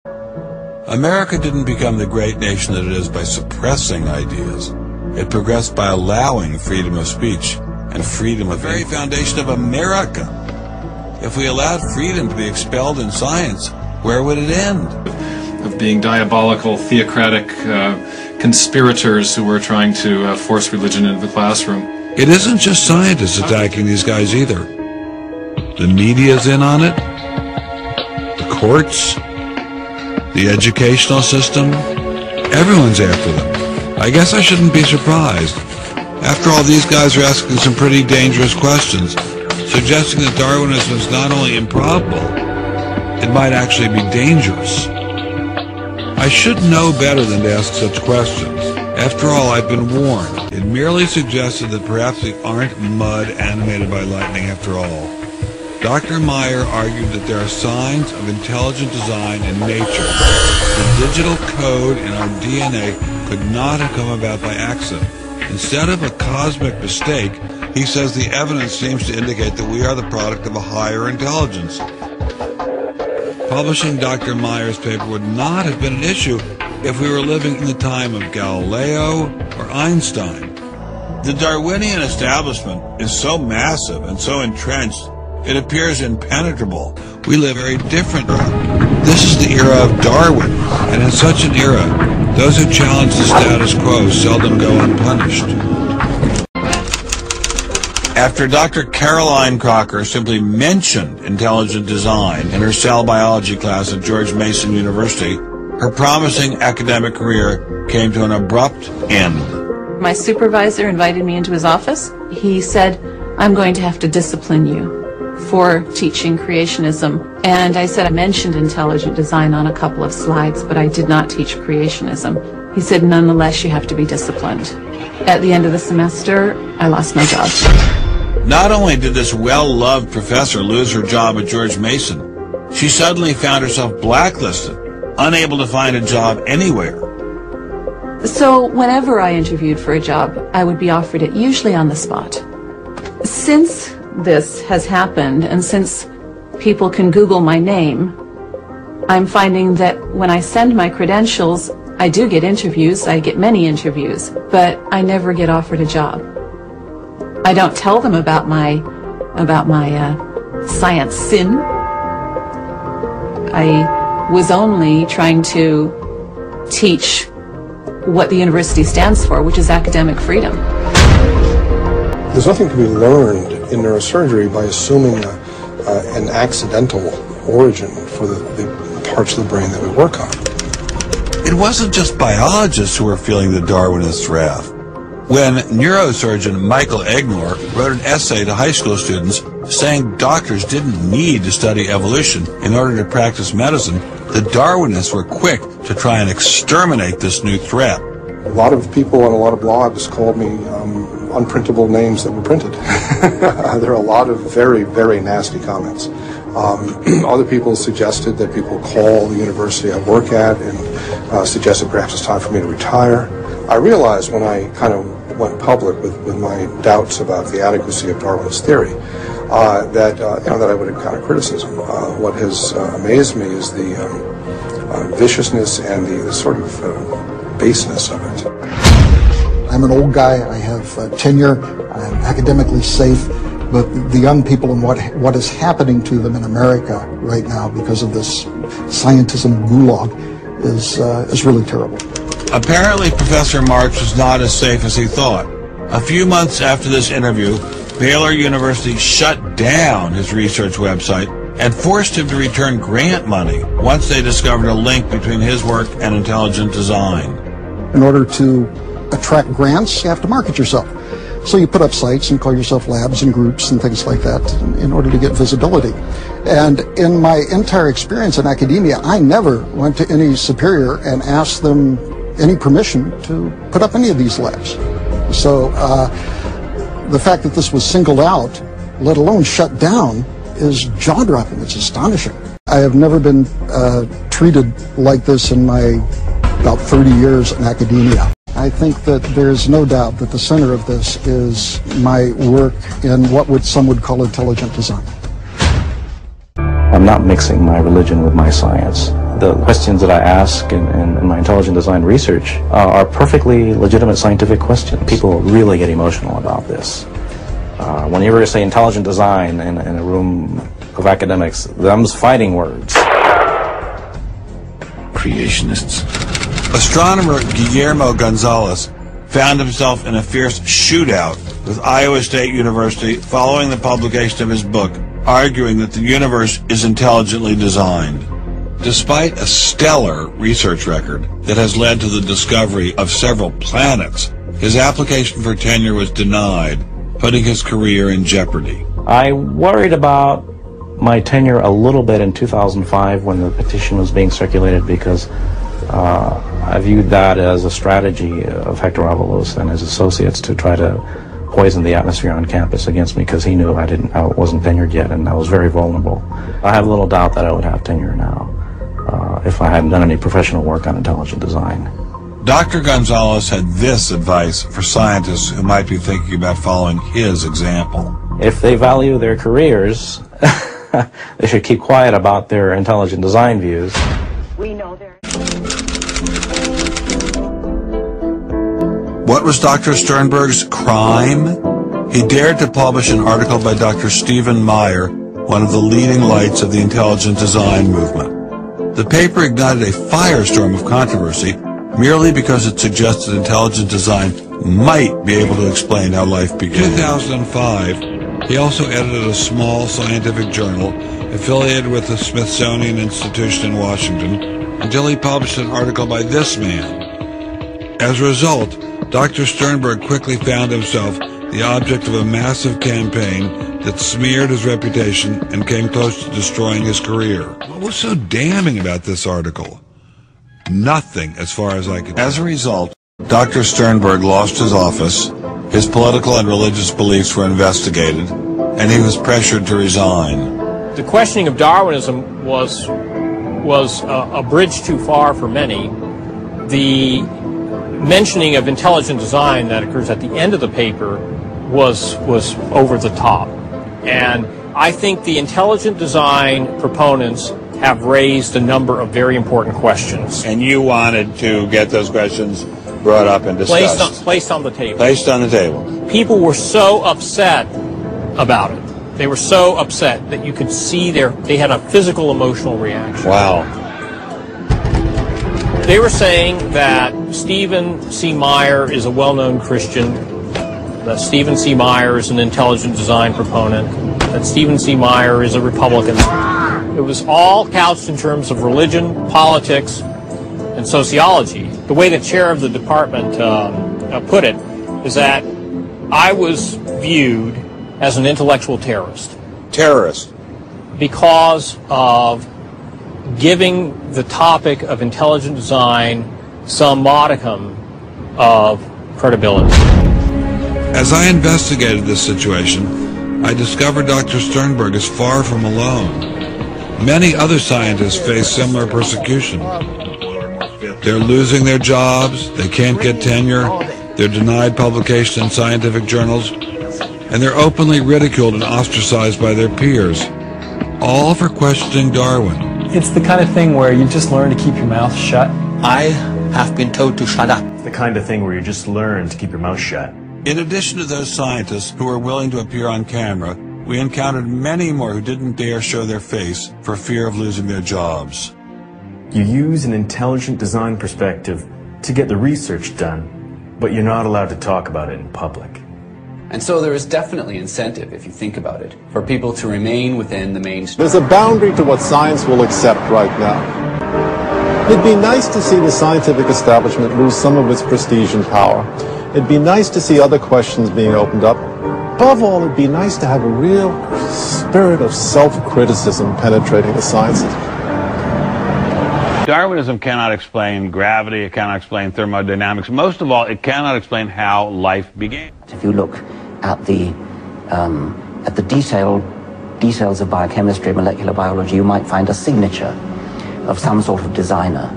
America didn't become the great nation that it is by suppressing ideas. It progressed by allowing freedom of speech and freedom of the very foundation of America. If we allowed freedom to be expelled in science, where would it end? Of being diabolical, theocratic conspirators who were trying to force religion into the classroom. It isn't just scientists attacking these guys either. The media's in on it, the courts, the educational system, everyone's after them. I guess I shouldn't be surprised. After all, these guys are asking some pretty dangerous questions, suggesting that Darwinism is not only improbable, it might actually be dangerous. I should know better than to ask such questions. After all, I've been warned. It merely suggested that perhaps we aren't mud animated by lightning after all. Dr. Meyer argued that there are signs of intelligent design in nature. The digital code in our DNA could not have come about by accident. Instead of a cosmic mistake, he says the evidence seems to indicate that we are the product of a higher intelligence. Publishing Dr. Meyer's paper would not have been an issue if we were living in the time of Galileo or Einstein. The Darwinian establishment is so massive and so entrenched, it appears impenetrable. We live a very different era. This is the era of Darwin, and in such an era, those who challenge the status quo seldom go unpunished. After Dr. Caroline Crocker simply mentioned intelligent design in her cell biology class at George Mason University, her promising academic career came to an abrupt end. My supervisor invited me into his office. He said, "I'm going to have to discipline you for teaching creationism." And I said, "I mentioned intelligent design on a couple of slides, but I did not teach creationism." He said, "Nonetheless, you have to be disciplined." At the end of the semester, I lost my job. Not only did this well-loved professor lose her job at George Mason, she suddenly found herself blacklisted, unable to find a job anywhere. So whenever I interviewed for a job, I would be offered it, usually on the spot. Since this has happened, and since people can Google my name, I'm finding that when I send my credentials, I do get interviews. I get many interviews, but I never get offered a job. I don't tell them about my science sin. I was only trying to teach what the university stands for, which is academic freedom. There's nothing to be learned in neurosurgery by assuming an accidental origin for the parts of the brain that we work on. It wasn't just biologists who were feeling the Darwinist wrath. When neurosurgeon Michael Egnor wrote an essay to high school students saying doctors didn't need to study evolution in order to practice medicine, the Darwinists were quick to try and exterminate this new threat. A lot of people on a lot of blogs called me unprintable names that were printed. There are a lot of very, very nasty comments. Other people suggested that people call the university I work at and suggested perhaps it's time for me to retire. I realized when I kind of went public with my doubts about the adequacy of Darwin's theory that I would encounter criticism. What has amazed me is the viciousness and the sort of baseness of it. I'm an old guy. I have tenure. I'm academically safe. But the young people and what is happening to them in America right now because of this scientism gulag is really terrible. Apparently, Professor Marks was not as safe as he thought. A few months after this interview, Baylor University shut down his research website and forced him to return grant money once they discovered a link between his work and intelligent design. In order to attract grants, you have to market yourself. So you put up sites and call yourself labs and groups and things like that in order to get visibility. And in my entire experience in academia, I never went to any superior and asked them any permission to put up any of these labs. So the fact that this was singled out, let alone shut down, is jaw-dropping. It's astonishing. I have never been treated like this in my about 30 years in academia. I think that there's no doubt that the center of this is my work in what some would call intelligent design. I'm not mixing my religion with my science. The questions that I ask in my intelligent design research are perfectly legitimate scientific questions. People really get emotional about this. Whenever you say intelligent design in a room of academics, them's fighting words. Creationists. Astronomer Guillermo Gonzalez found himself in a fierce shootout with Iowa State University following the publication of his book, arguing that the universe is intelligently designed. Despite a stellar research record that has led to the discovery of several planets, his application for tenure was denied, putting his career in jeopardy. I worried about my tenure a little bit in 2005 when the petition was being circulated, because I viewed that as a strategy of Hector Avalos and his associates to try to poison the atmosphere on campus against me, because he knew I wasn't tenured yet and I was very vulnerable. I have little doubt that I would have tenure now if I hadn't done any professional work on intelligent design. Dr. Gonzalez had this advice for scientists who might be thinking about following his example. If they value their careers, they should keep quiet about their intelligent design views. We know there. What was Dr. Sternberg's crime? He dared to publish an article by Dr. Stephen Meyer, one of the leading lights of the intelligent design movement. The paper ignited a firestorm of controversy merely because it suggested intelligent design might be able to explain how life began. In 2005, he also edited a small scientific journal affiliated with the Smithsonian Institution in Washington until he published an article by this man. As a result, Dr. Sternberg quickly found himself the object of a massive campaign that smeared his reputation and came close to destroying his career. What was so damning about this article? Nothing, as far as I could tell. As a result, Dr. Sternberg lost his office, his political and religious beliefs were investigated, and he was pressured to resign. The questioning of Darwinism was a bridge too far for many. The mentioning of intelligent design that occurs at the end of the paper was over the top. And I think the intelligent design proponents have raised a number of very important questions. And you wanted to get those questions brought up and discussed. Placed on the table. Placed on the table. People were so upset about it. They were so upset that you could see they had a physical emotional reaction. Wow. They were saying that Stephen C. Meyer is a well-known Christian, that Stephen C. Meyer is an intelligent design proponent, that Stephen C. Meyer is a Republican. It was all couched in terms of religion, politics, and sociology. The way the chair of the department put it is that I was viewed as an intellectual terrorist. Terrorist. Because of giving the topic of intelligent design some modicum of credibility. As I investigated this situation, I discovered Dr. Sternberg is far from alone. Many other scientists face similar persecution. They're losing their jobs, they can't get tenure, they're denied publication in scientific journals, and they're openly ridiculed and ostracized by their peers, all for questioning Darwin. It's the kind of thing where you just learn to keep your mouth shut. I have been told to shut up. It's the kind of thing where you just learn to keep your mouth shut. In addition to those scientists who were willing to appear on camera, we encountered many more who didn't dare show their face for fear of losing their jobs. You use an intelligent design perspective to get the research done, but you're not allowed to talk about it in public. And so there is definitely incentive, if you think about it, for people to remain within the mainstream. There's a boundary to what science will accept right now. It'd be nice to see the scientific establishment lose some of its prestige and power. It'd be nice to see other questions being opened up. Above all, it'd be nice to have a real spirit of self-criticism penetrating the sciences. Darwinism cannot explain gravity, it cannot explain thermodynamics. Most of all, it cannot explain how life began. If you look at the details of biochemistry, molecular biology, you might find a signature of some sort of designer.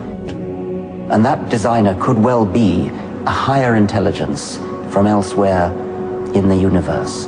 And that designer could well be a higher intelligence from elsewhere in the universe.